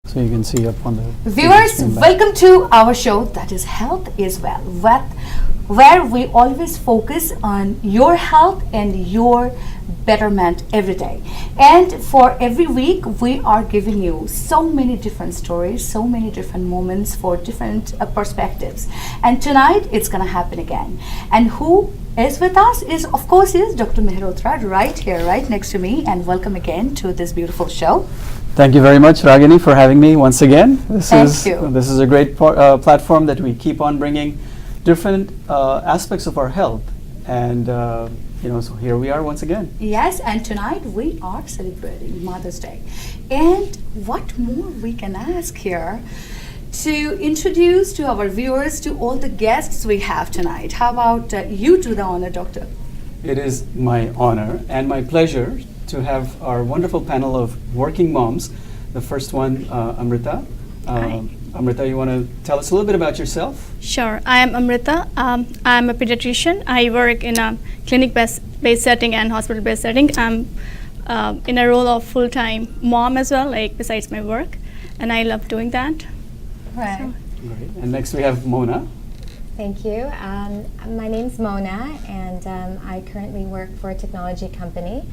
So you can see up on the Viewers, screen back. welcome to our show that is Health is Well, where we always focus on your health and your betterment every day. And for every week, we are giving you so many different stories, so many different moments for different perspectives. And tonight, it's going to happen again. And who is with us is, of course, is Dr. Mehrotra right here, right next to me. And welcome again to this beautiful show. Thank you very much, Ragini, for having me once again. Thank you. This is a great platform that we keep on bringing different aspects of our health. And, so here we are once again. Yes, and tonight we are celebrating Mother's Day. And what more we can ask here to introduce to our viewers, to all the guests we have tonight. How about you do the honor, Doctor? It is my honor and my pleasure to have our wonderful panel of working moms. The first one, Amrita. Hi. Amrita, you want to tell us a little bit about yourself? Sure. I am Amrita. I'm a pediatrician. I work in a clinic-based setting and hospital-based setting. I'm in a role of full-time mom as well, like besides my work, and I love doing that. Right. Great. And next we have Mona. Thank you. My name's Mona, and I currently work for a technology company.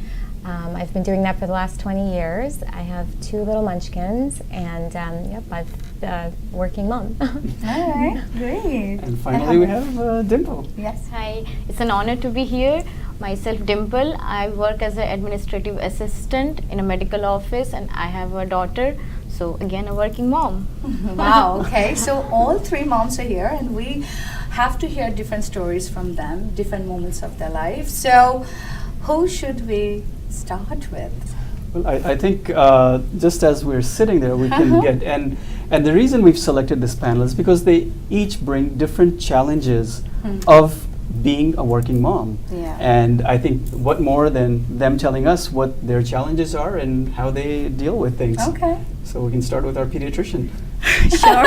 I've been doing that for the last 20 years. I have 2 little munchkins, and I'm a working mom. All right, great. And finally we have Dimple. Yes. Hi, it's an honor to be here. Myself, Dimple. I work as an administrative assistant in a medical office, and I have a daughter. So again, a working mom. Wow, okay. So all 3 moms are here, and we have to hear different stories from them, different moments of their life. So who should we start with? Well, I think just as we're sitting there, we can get, and the reason we've selected this panel is because they each bring different challenges of being a working mom. Yeah. And I think what more than them telling us what their challenges are and how they deal with things. Okay. So we can start with our pediatrician. Sure.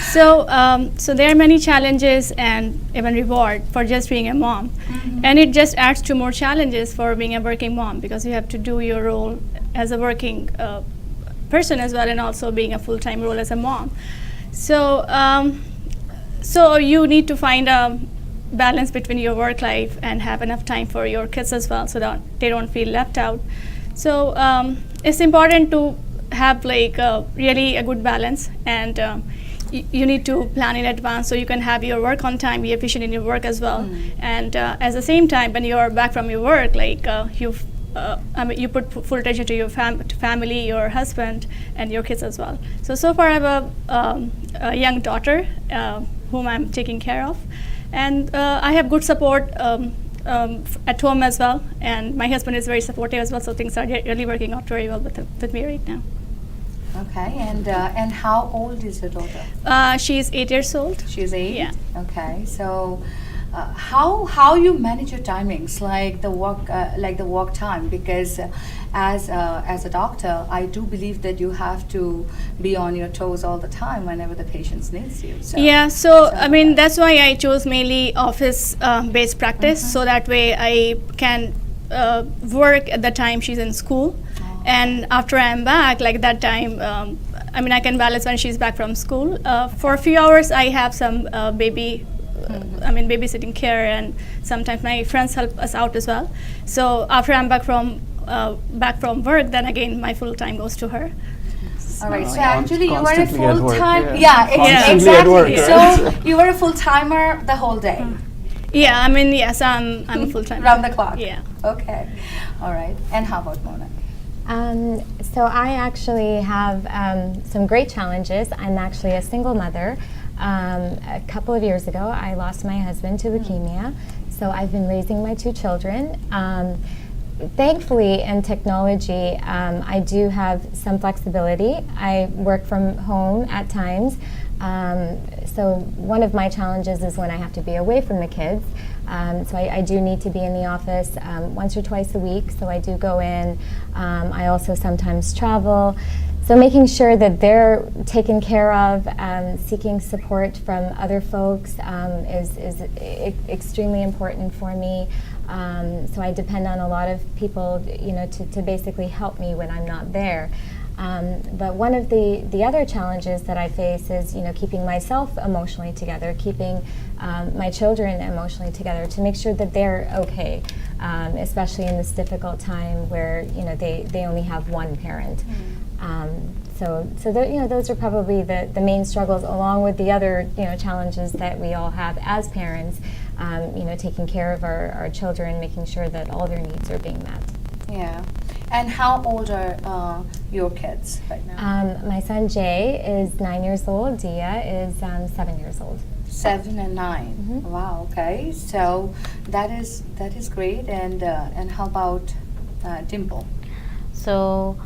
So there are many challenges and even reward for just being a mom, and it just adds to more challenges for being a working mom because you have to do your role as a working person as well, and also being a full-time role as a mom. So so you need to find a balance between your work life and have enough time for your kids as well, so that they don't feel left out. So it's important to have like really a good balance, and you need to plan in advance so you can have your work on time, be efficient in your work as well. And at the same time, when you're back from your work, like you put full attention to your family, your husband, and your kids as well. So far I have a young daughter whom I'm taking care of, and I have good support at home as well, and my husband is very supportive as well, so things are really working out very well with me right now. Okay, and how old is your daughter? She's 8 years old. She's 8? Yeah. Okay, so how you manage your timings, like the work time, because as a doctor, I do believe that you have to be on your toes all the time whenever the patient needs you. So I mean, that's why I chose mainly office based practice, so that way I can work at the time she's in school. And after I'm back, like that time, I mean, I can balance when she's back from school. For a few hours, I have some babysitting care, and sometimes my friends help us out as well. So after I'm back from work, then again my full time goes to her. All right. So actually, you were a Constantly at full work, time. yeah. Constantly at work, Exactly. right? So you were a full timer the whole day, Yeah, I mean, yes, I'm a full time. round the clock. Yeah. Okay. All right. And how about Mona? So I actually have some great challenges. I'm actually a single mother. A couple of years ago, I lost my husband to leukemia, so I've been raising my 2 children. Thankfully, in technology, I do have some flexibility. I work from home at times. So one of my challenges is when I have to be away from the kids. So I do need to be in the office once or twice a week, so I do go in. I also sometimes travel. So making sure that they're taken care of, seeking support from other folks is extremely important for me. So I depend on a lot of people, to basically help me when I'm not there. But one of the other challenges that I face is, keeping myself emotionally together, keeping my children emotionally together to make sure that they're okay, especially in this difficult time where, they only have one parent. So those are probably the main struggles, along with the other, challenges that we all have as parents, taking care of our children, making sure that all their needs are being met. Yeah. And how old are your kids right now? My son Jay is 9 years old. Dia is 7 years old. 7 and 9. Mm-hmm. Wow. Okay. So that is great. And how about Dimple? So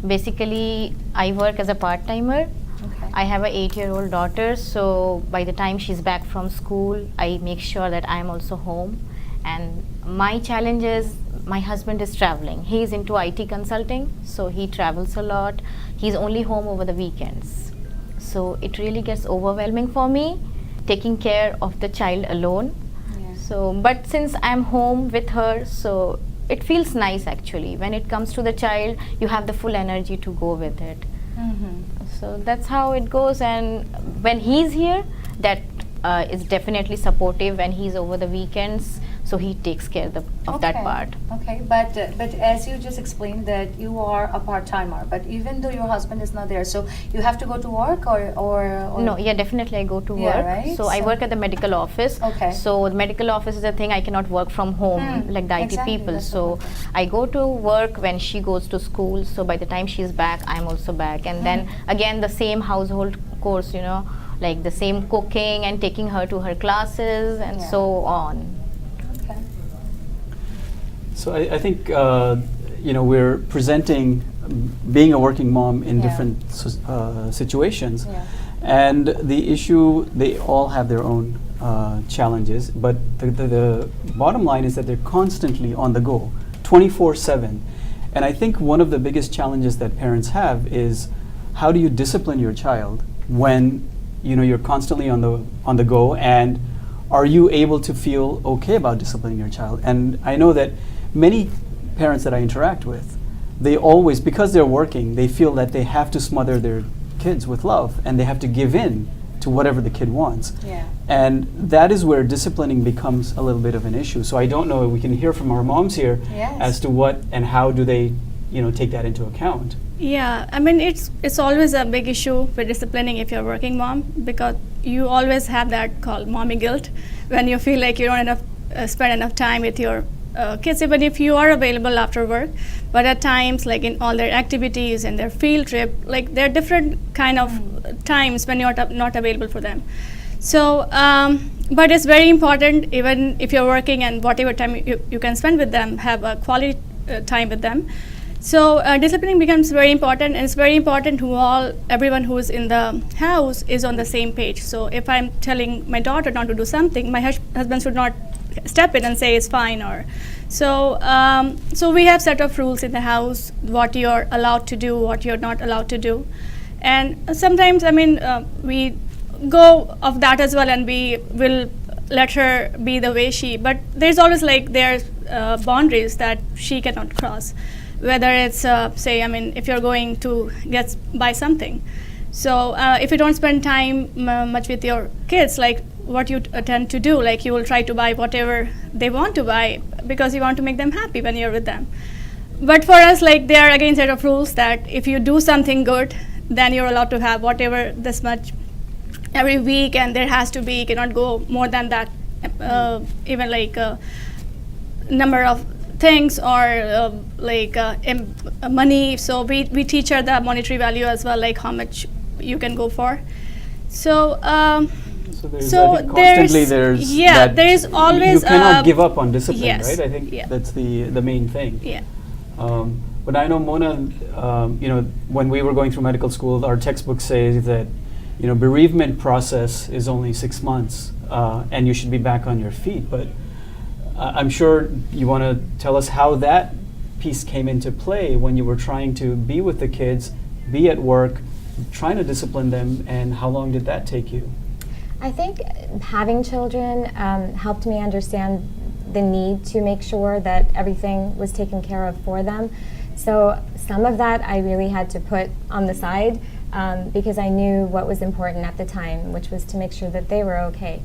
basically, I work as a part-timer. Okay. I have a 8-year-old daughter, so by the time she's back from school, I make sure that I'm also home. And my challenge is my husband is traveling. He's into IT consulting, so he travels a lot. He's only home over the weekends. So it really gets overwhelming for me taking care of the child alone. Yeah. So, but since I'm home with her, so it feels nice actually. When it comes to the child, you have the full energy to go with it. Mm-hmm. So that's how it goes. And when he's here, that is definitely supportive. When he's over the weekends, so he takes care of that part. Okay, but as you just explained that you are a part-timer, but even though your husband is not there, so you have to go to work or No, yeah, definitely I go to Yeah, work. right? So I So- work at the medical office. Okay. So the medical office is a thing I cannot work from home like the IT exactly, people. that's So what I go to work when she goes to school. So by the time she's back, I'm also back. And then again the same household course, like the same cooking and taking her to her classes and Yeah. so on. Okay. So I think we're presenting being a working mom in Yeah. different situations, Yeah. and the issue, they all have their own challenges, but the bottom line is that they're constantly on the go, 24/7. And I think one of the biggest challenges that parents have is how do you discipline your child when you're constantly on the go, and are you able to feel okay about disciplining your child? And I know that many parents that I interact with, they always, because they're working, they feel that they have to smother their kids with love and they have to give in to whatever the kid wants. Yeah. And that is where disciplining becomes a little bit of an issue. So I don't know, we can hear from our moms here Yes. as to what and how do they take that into account. Yeah, I mean it's always a big issue with disciplining if you're a working mom, because you always have that called mommy guilt when you feel like you don't spend enough time with your kids, even if you are available after work. But at times, like in all their activities and their field trip, like there are different kind of times when you're not available for them. So, but it's very important, even if you're working and whatever time you can spend with them, have a quality time with them. So disciplining becomes very important, and it's very important everyone who is in the house is on the same page. So if I'm telling my daughter not to do something, my husband should not step in and say it's fine. Or so we have set of rules in the house, what you're allowed to do, what you're not allowed to do. And sometimes, we go of that as well, and we will let her be the way but there's always there's boundaries that she cannot cross. Whether it's if you're going to buy something, so if you don't spend time much with your kids, like what you tend to do, like you will try to buy whatever they want to buy because you want to make them happy when you're with them. But for us, there are again set of rules that if you do something good, then you're allowed to have whatever this much every week, and there has to be, you cannot go more than that, even number of things or money. So we teach her the monetary value as well, like how much you can go for. So So I think constantly there's that there is always you cannot give up on discipline, yes, right? I think yeah. that's the main thing. Yeah. But I know Mona, when we were going through medical school, our textbook says that bereavement process is only 6 months, and you should be back on your feet. But I'm sure you want to tell us how that piece came into play when you were trying to be with the kids, be at work, trying to discipline them, and how long did that take you? I think having children helped me understand the need to make sure that everything was taken care of for them. So some of that I really had to put on the side because I knew what was important at the time, which was to make sure that they were okay.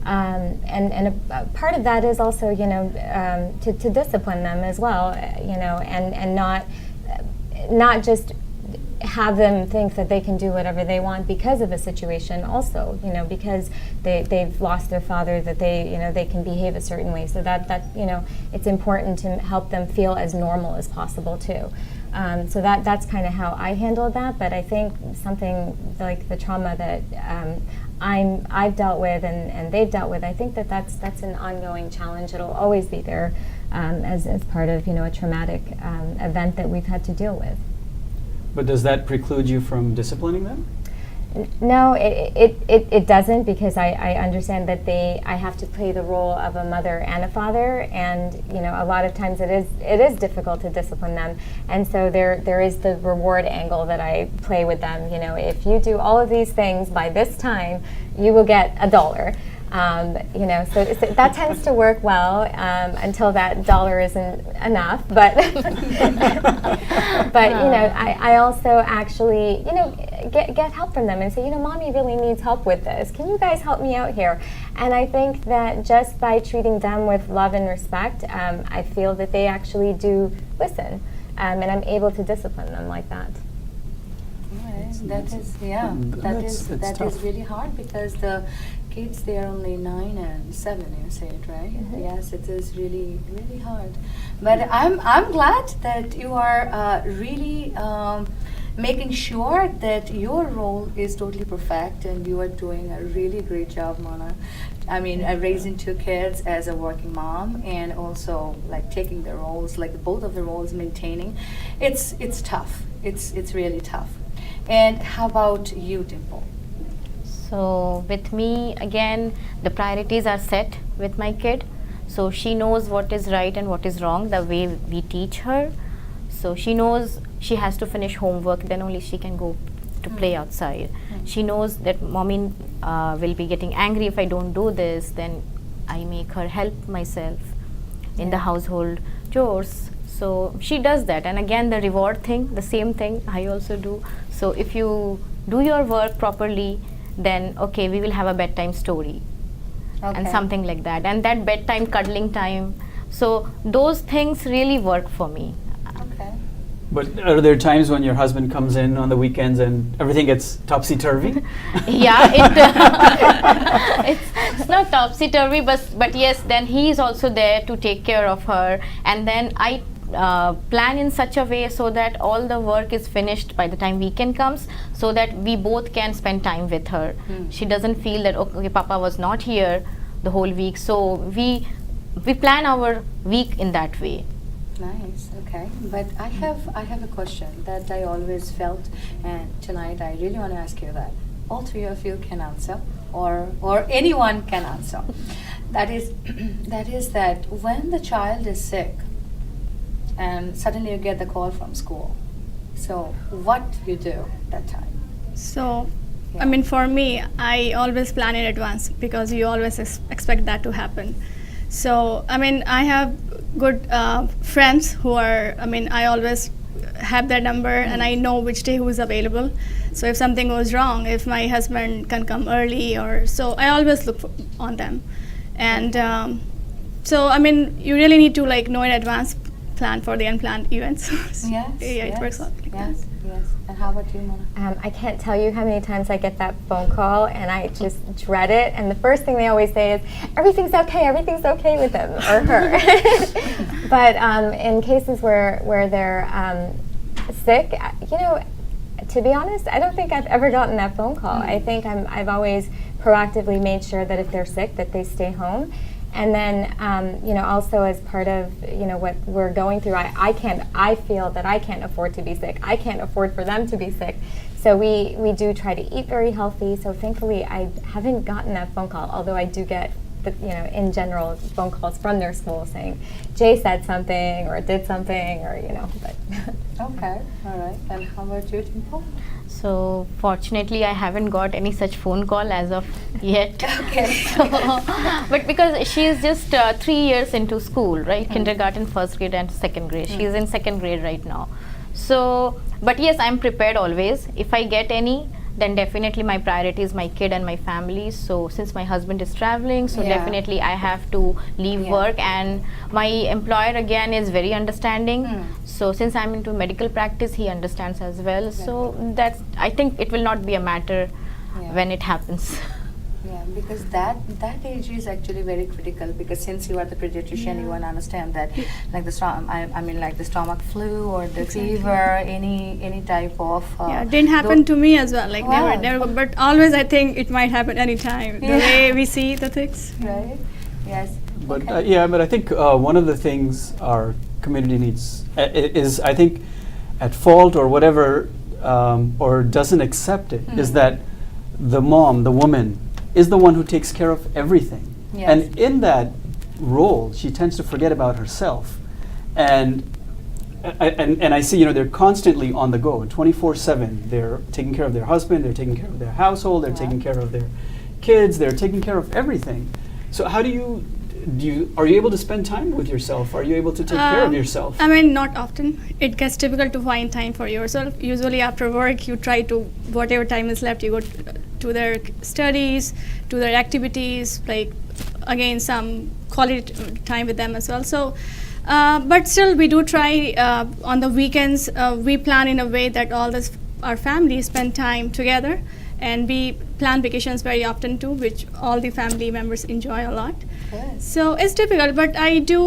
And a part of that is also, to discipline them as well, and not just have them think that they can do whatever they want because of a situation also, because they've lost their father, that they can behave a certain way. So that it's important to help them feel as normal as possible too. So that's kind of how I handled that. But I think something like the trauma that I've dealt with and they've dealt with, I think that's an ongoing challenge. It'll always be there as part of a traumatic event that we've had to deal with. But does that preclude you from disciplining them? No, it doesn't, because I understand that I have to play the role of a mother and a father, and a lot of times it is difficult to discipline them, and so there is the reward angle that I play with them. If you do all of these things by this time, you will get $1. So that tends to work well until that $1 isn't enough. But I also actually get help from them and say, Mommy really needs help with this. Can you guys help me out here? And I think that just by treating them with love and respect, I feel that they actually do listen, and I'm able to discipline them like that. That is really hard, because the kids, they are only 9 and 7, you said, right? Mm-hmm. Yes, it is really, really hard. But I'm glad that you are really making sure that your role is totally perfect, and you are doing a really great job, Mona. I mean, raising 2 kids as a working mom, and also like taking the roles, like both of the roles, maintaining. It's tough. It's really tough. And how about you, Dimple? So with me, again, the priorities are set with my kid. So she knows what is right and what is wrong, the way we teach her. So she knows she has to finish homework, then only she can go to play outside. She knows that Mommy will be getting angry if I don't do this, then I make her help myself in the household chores. So she does that, and again the reward thing, the same thing I also do. So if you do your work properly, then okay, we will have a bedtime story and something like that, and that bedtime cuddling time. So those things really work for me. Okay. But are there times when your husband comes in on the weekends and everything gets topsy-turvy? Yeah, it's not topsy-turvy, but yes, then he is also there to take care of her, and then I plan in such a way so that all the work is finished by the time weekend comes, so that we both can spend time with her. She doesn't feel that okay, Papa was not here the whole week, so we plan our week in that way. Nice. Okay. But I have a question that I always felt, and tonight I really want to ask you that. All 3 of you can answer, or anyone can answer. That is that when the child is sick, and suddenly you get the call from school. So what you do that time? So, I mean, for me, I always plan in advance, because you always expect that to happen. So, I mean, I have good friends who are, I always have their number, and I know which day who is available. So if something goes wrong, if my husband can come early, or so, I always look on them. And so, I mean, you really need to know in advance, plan for the unplanned events. Yes. It works out like that. Yes. And how about you, Mona? I can't tell you how many times I get that phone call, and I just dread it. And the first thing they always say is, everything's okay with him or her. But in cases where they're sick, to be honest, I don't think I've ever gotten that phone call. I think I've always proactively made sure that if they're sick, that they stay home. And then, also as part of, what we're going through, I feel that I can't afford to be sick. I can't afford for them to be sick. So we do try to eat very healthy. So thankfully, I haven't gotten that phone call, although I do get, in general, phone calls from their school saying, Jay said something or did something, or, but. Okay, all right. And how about you, Dimple? So fortunately, I haven't got any such phone call as of yet. Okay. So, but because she is just 3 years into school, right? Kindergarten, first grade, and second grade. She is in second grade right now. So, but yes, I'm prepared always. If I get any, then definitely my priority is my kid and my family. So since my husband is traveling, so Yeah. definitely I have to leave Yeah. work, and my employer again is very understanding. So since I'm into medical practice, he understands as well. So that's, I think it will not be a matter Yeah. when it happens. Yeah, because that age is actually very critical, because since you are the pediatrician, you want to understand that, like the I mean like the stomach flu or the fever, any type of. Yeah, it didn't happen to me as well. Like Wow. never. But always, I think it might happen anytime. The Yeah. way we see the things. Right. Yes. But Okay. yeah, but I think one of the things our community needs is, I think, at fault or whatever, or doesn't accept it, is that the mom, the woman, is the one who takes care of everything. Yes. And in that role, she tends to forget about herself. And I see, they're constantly on the go, 24/7. They're taking care of their husband, they're taking care of their household, they're Wow. taking care of their kids, they're taking care of everything. So how are you able to spend time with yourself? Are you able to take care of yourself? I mean, not often. It gets difficult to find time for yourself. Usually after work, you try to, whatever time is left, you go to their studies, to their activities, like again, some quality time with them as well. So, but still we do try on the weekends, we plan in a way that our families spend time together, and we plan vacations very often too, which all the family members enjoy a lot. Good. So it's difficult, but I do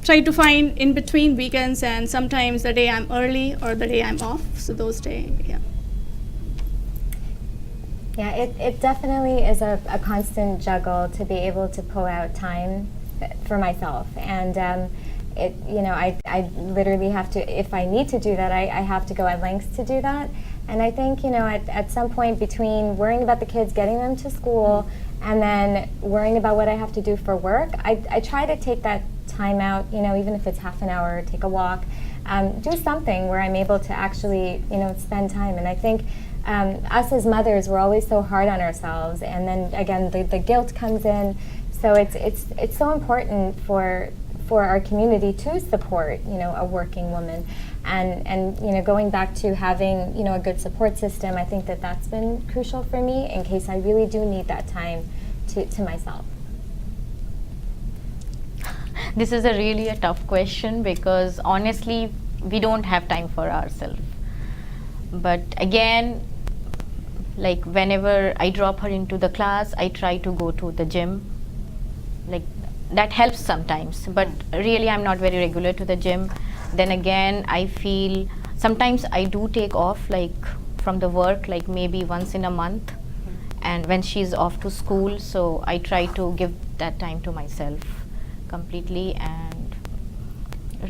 try to find in between weekends, and sometimes the day I'm early or the day I'm off. So those days, yeah. Yeah, it definitely is a constant juggle to be able to pull out time for myself. And I literally have to, if I need to do that, I have to go at lengths to do that. And I think, at some point between worrying about the kids, getting them to school, and then worrying about what I have to do for work, I try to take that time out, even if it's half an hour, take a walk, do something where I'm able to actually, spend time. And I think us as mothers, we're always so hard on ourselves, and then again the guilt comes in. So it's so important for our community to support a working woman, and going back to having a good support system. I think that's been crucial for me in case I really do need that time to myself. This is really a tough question, because honestly we don't have time for ourselves. But again, like whenever I drop her into the class, I try to go to the gym. Like that helps sometimes, but really I'm not very regular to the gym. Then again, I feel sometimes I do take off, like from the work, like maybe once in a month, and when she's off to school, so I try to give that time to myself completely. And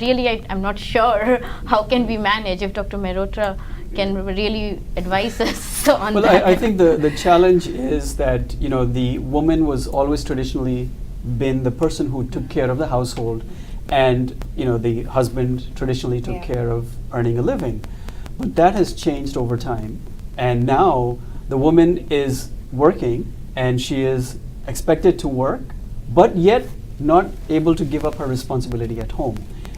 really I'm not sure how can we manage, if Dr. Mehrotra can really advise us on Well, that. I think the challenge is that the woman was always traditionally been the person who took care of the household, and the husband traditionally took Yeah. care of earning a living. But that has changed over time, and now the woman is working, and she is expected to work, but yet not able to give up her responsibility at home.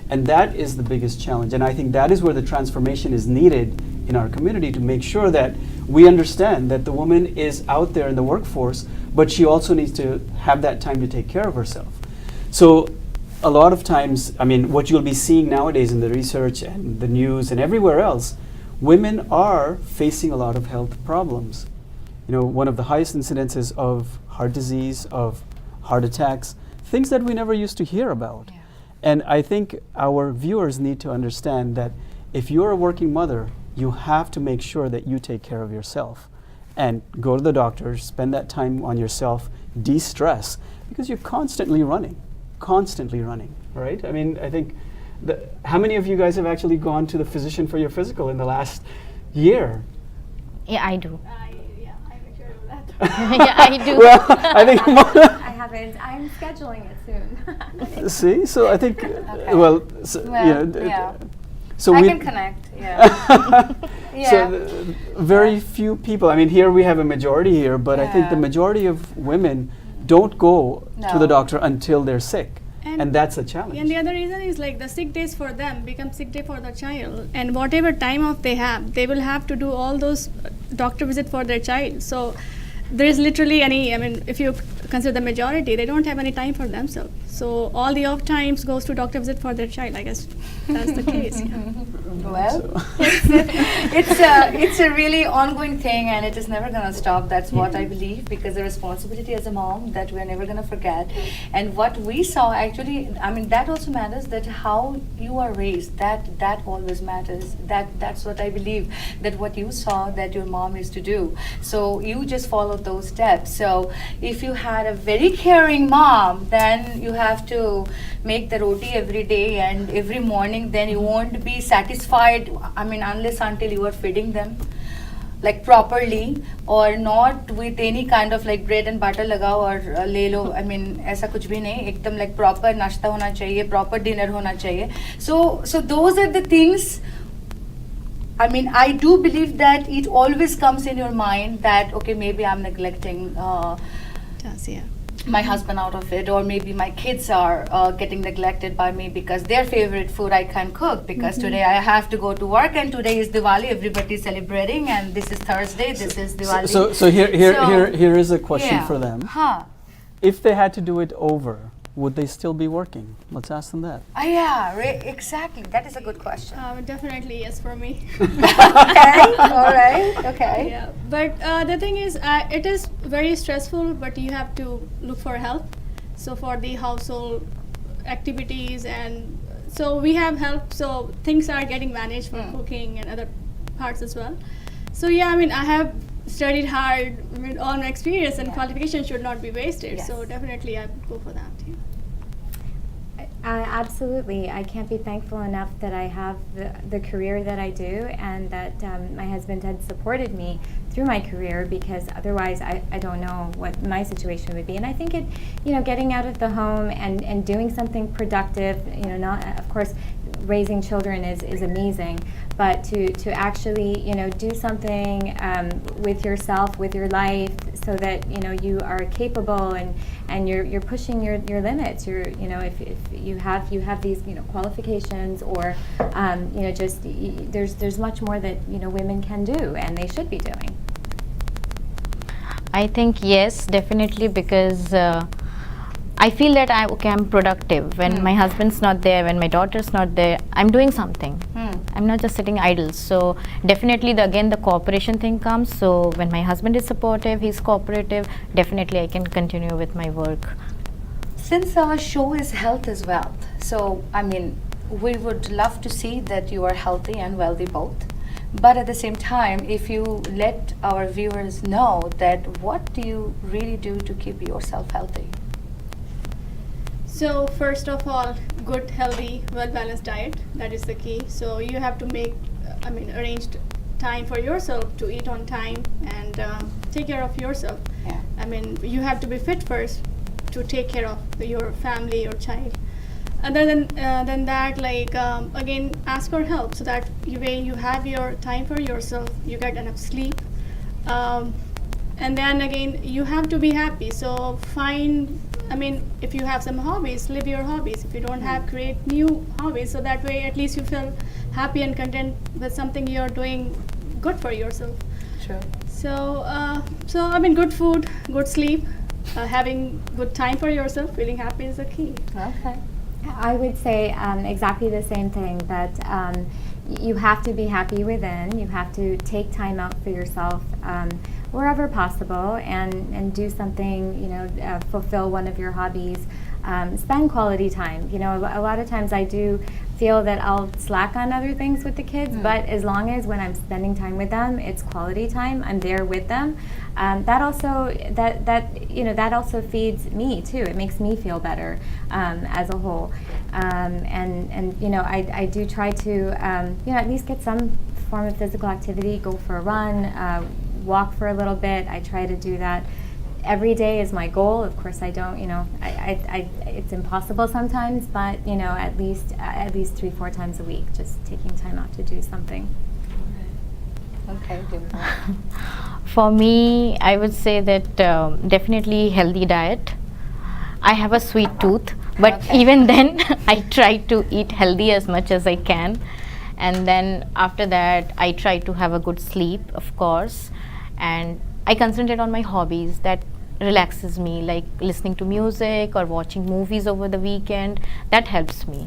And that is the biggest challenge. And I think that is where the transformation is needed in our community, to make sure that we understand that the woman is out there in the workforce, but she also needs to have that time to take care of herself. So a lot of times, I mean, what you'll be seeing nowadays in the research and the news and everywhere else, women are facing a lot of health problems. One of the highest incidences of heart disease, of heart attacks, things that we never used to hear about. Yeah. And I think our viewers need to understand that if you're a working mother, you have to make sure that you take care of yourself and go to the doctor, spend that time on yourself, de-stress, because you're constantly running, right? I mean, I think, how many of you guys have actually gone to the physician for your physical in the last year? Yeah, I do. Yeah, I make sure of that. Yeah, I do. Well, I think I haven't. I'm scheduling it soon. see, so I think, Okay. well, Well, yeah. so I we can connect. Yeah. Yeah. So very few people. I mean, here we have a majority here, but I think the Yeah. majority of women don't go to the No. doctor until they're sick, And- and that's a challenge. And the other reason is like the sick days for them become sick day for the child, and whatever time off they have, they will have to do all those doctor visit for their child. So there is literally any. I mean, if you consider the majority, they don't have any time for themselves. So all the off times goes to doctor visit for their child. I guess that's the case. Yeah. Well, it's a really ongoing thing, and it is never gonna stop. That's what I believe, because the responsibility as a mom that we're never gonna forget. And what we saw actually, I mean, that also matters. That how you are raised, that always matters. That's what I believe. That what you saw that your mom used to do. So you just followed those steps. So if you had a very caring mom, then you have to make the roti every day and every morning. Then you won't be satisfied. I mean, unless until you are feeding them like properly, or not with any kind of like bread and butter लगाओ और ले लो. I mean, ऐसा कुछ भी नहीं. एकदम like proper नाश्ता होना चाहिए, proper dinner होना चाहिए. So those are the things. I mean, I do believe that it always comes in your mind that okay, maybe I'm neglecting Does, yeah. my husband out of it, or maybe my kids are getting neglected by me because their favorite food I can't cook, because today I have to go to work, and today is Diwali, everybody's celebrating, and this is Thursday, this is Diwali. So here is a question Yeah. for them. Huh. If they had to do it over, would they still be working? Let's ask them that. Yeah, exactly. That is a good question. Definitely yes for me. Okay, all right, okay. Yeah, but the thing is, it is very stressful, but you have to look for help. So for the household activities, and so we have help, so things are getting managed for cooking and other parts as well. So yeah, I mean, I have studied hard with all my experience, and qualification should not be wasted. Yes. So definitely I would go for that. Yeah. Absolutely. I can't be thankful enough that I have the career that I do, and that my husband had supported me through my career, because otherwise I don't know what my situation would be. And I think getting out of the home and doing something productive, not, of course, raising children is amazing, but to actually do something with yourself, with your life, so that you are capable and you're pushing your limits. If you have these qualifications, or just there's much more that women can do and they should be doing. I think yes, definitely, because I feel that I'm productive when my husband's not there, when my daughter's not there. I'm doing something. I'm not just sitting idle. So definitely, again the cooperation thing comes. So when my husband is supportive, he's cooperative, definitely I can continue with my work. Since our show is health is wealth, so I mean, we would love to see that you are healthy and wealthy both. But at the same time, if you let our viewers know that what do you really do to keep yourself healthy? So first of all, good, healthy, well-balanced diet. That is the key. So you have to make, arranged time for yourself to eat on time and take care of yourself. Yeah. I mean, you have to be fit first to take care of your family, your child. Other than that, again, ask for help, so that when you have your time for yourself, you get enough sleep. And then again, you have to be happy. So if you have some hobbies, live your hobbies. If you don't have, create new hobbies, so that way at least you feel happy and content with something you're doing good for yourself. Sure. So good food, good sleep, having good time for yourself, feeling happy is the key. Okay. I would say exactly the same thing, that you have to be happy within. You have to take time out for yourself wherever possible, and do something, fulfill one of your hobbies. Spend quality time. A lot of times I do feel that I'll slack on other things with the kids, but as long as when I'm spending time with them, it's quality time, I'm there with them. That also feeds me too. It makes me feel better as a whole. I do try to at least get some form of physical activity. Go for a run, walk for a little bit. I try to do that. Every day is my goal. Of course, I don't. It's impossible sometimes, but at least 3-4 times a week, just taking time out to do something. Okay, Dimple. For me, I would say that definitely healthy diet. I have a sweet tooth, but Okay. even then, I try to eat healthy as much as I can. And then after that, I try to have a good sleep, of course. And I concentrate on my hobbies that relaxes me, like listening to music or watching movies over the weekend. That helps me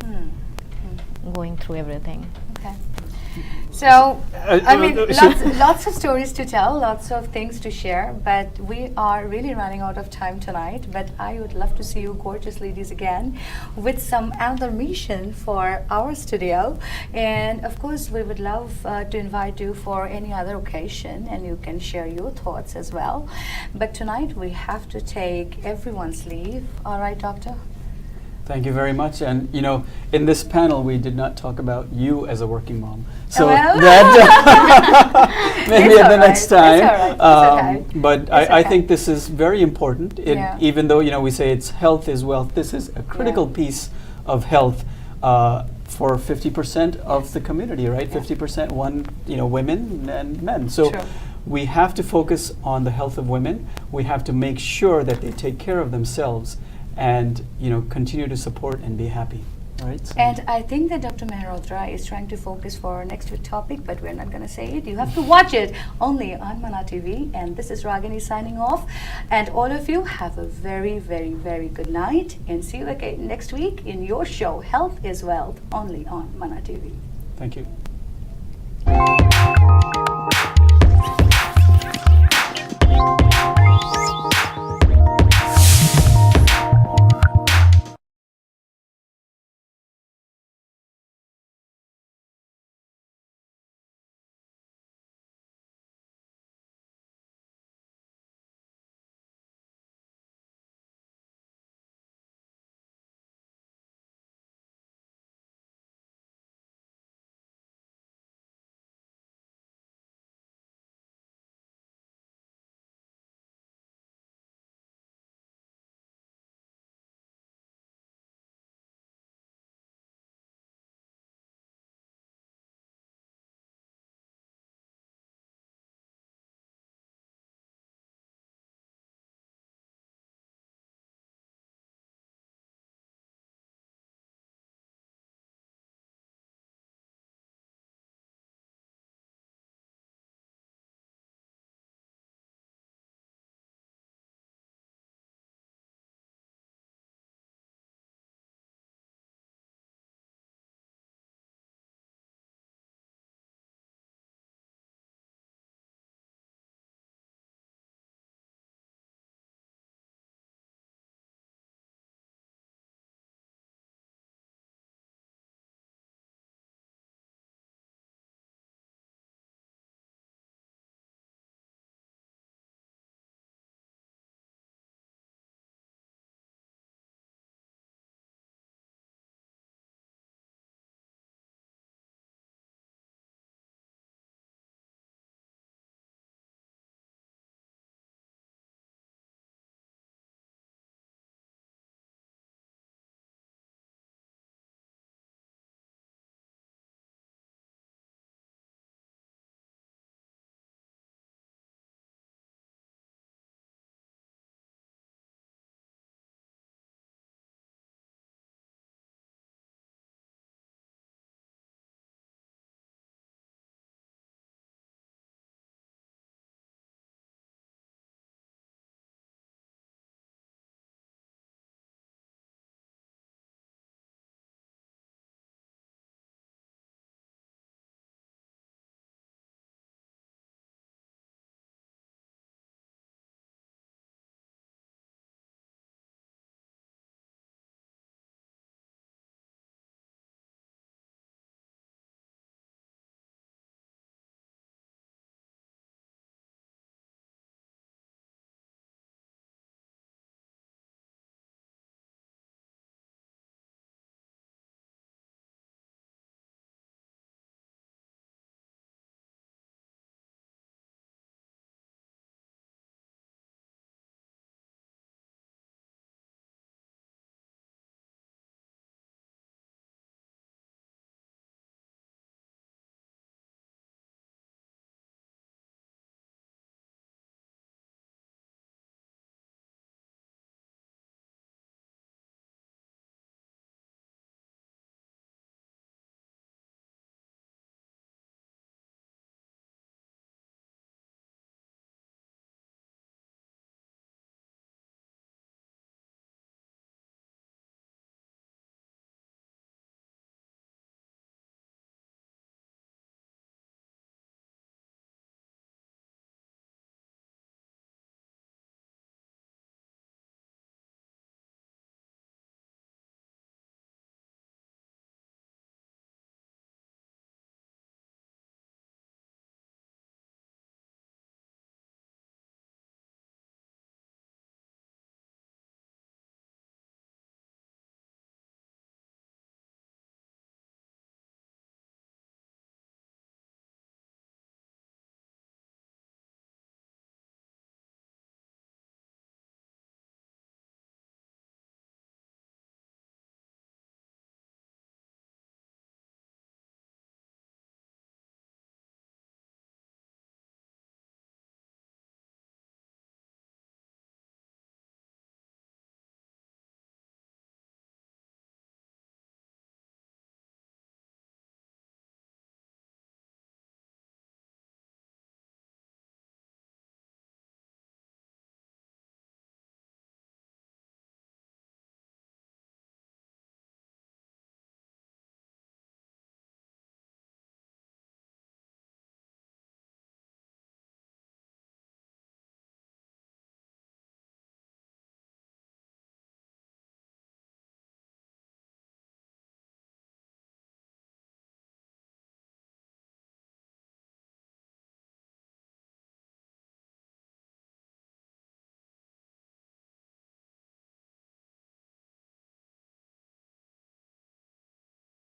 going through everything. Okay. So, I mean, should- lots of stories to tell, lots of things to share, but we are really running out of time tonight. But I would love to see you gorgeous ladies again with some another mission for our studio. And of course, we would love to invite you for any other occasion, and you can share your thoughts as well. But tonight, we have to take everyone's leave. All right, Doctor? Thank you very much. And you know, in this panel, we did not talk about you as a working mom. So well. that maybe It's at the all right. next time. It's all right. It's okay. But It's I okay. think this is very important. Yeah. Even though we say it's health is wealth, this is a critical piece of health for 50% of the community, right? Yeah. 50% women and men. So. True. We have to focus on the health of women. We have to make sure that they take care of themselves and continue to support and be happy. All right? So And I think that Dr. Mehrotra is trying to focus for our next week topic, but we're not going to say it. You have to watch it only on Mana TV. And this is Ragini signing off. And all of you have a very, very, very good night. And see you again next week in your show, Health is Wealth, only on Mana TV. thank you.